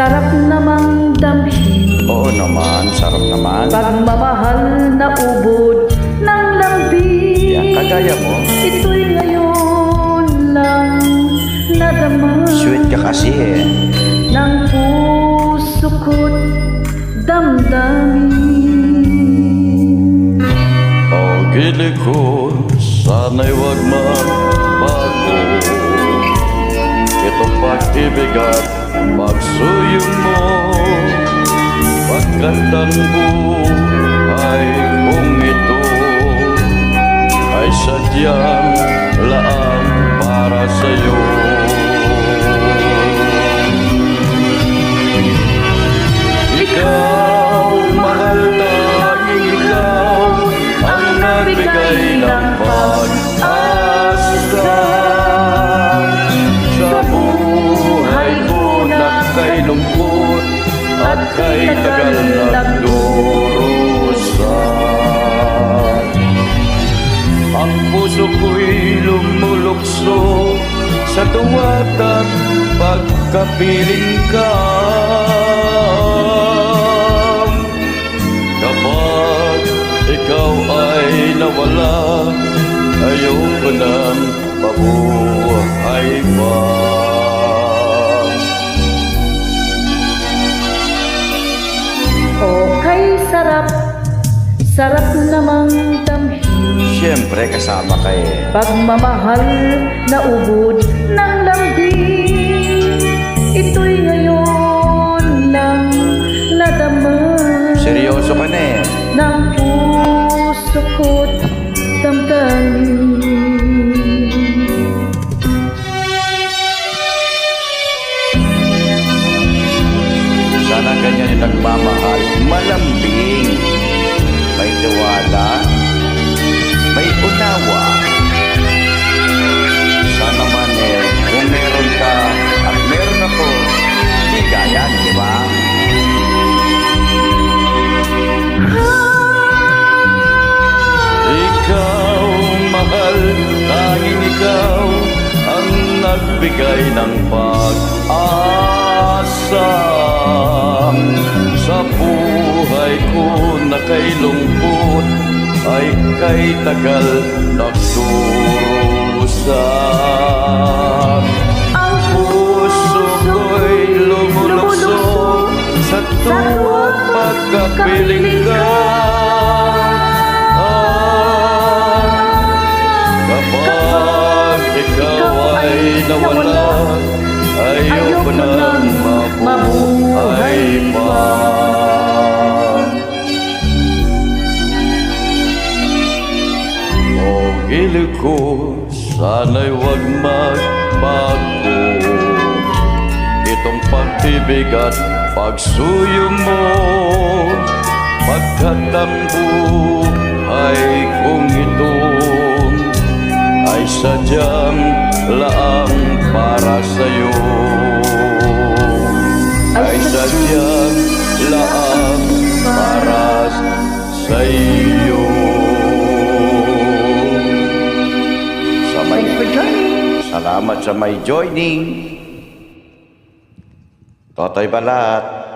Sarap namang damhin. Oo naman, sarap naman. Pagmamahal na ubod ng lambing. Yan, kagaya mo. Ito'y ngayon lang nadama. Sweet ka kasi eh. Ng puso ko't damdamin. Ang gili ko, sana'y wag magbago. Itong pag-ibig at pagsuyo mo, pagkat ang buhay kong ito ay sadyang laang para sa'yo. Ikaw, mahal na ikaw, ang nagbigay ng pag-asa sa buhay ko na kay lungkot at kay tagal nagdurusa. Ang puso ko'y lumulukso sa tuwat at pagkapiling ka. Kapag ikaw ay nawala, ayaw ko nang mabuhay pa. Okay, sarap, sarap namang damhin. Siyempre kasama ka eh. Pagmamahal na ubod ng lambing. Ito'y ngayon lang nadama. Seryoso ka na eh. Ng puso ko't damdamin. Sana ganyan yung nagmamahal. Malambing. May tiwala. May unawa. Sana man eh, kung meron ka at meron ako, di gayan, di ba? Ikaw, mahal, tanging ikaw ang nagbigay ng pag-asa sa buhay ko na kay lungkot ay kay tagal nagdurusa. Ang puso ko'y lumulusog sa tuwat pagkapiling ka. Kapag ikaw ay nawala, ayaw ko nang mabuhay pa. O gili ko, sana'y wag magbago. Itong pag-ibig at pagsuyo mo, pagkat ang buhay kong ito ay sadyang laang para sa'yo. Ay sadyang laang para sa'yo. Thanks for joining. Salamat sa may joining. Totoy Balat.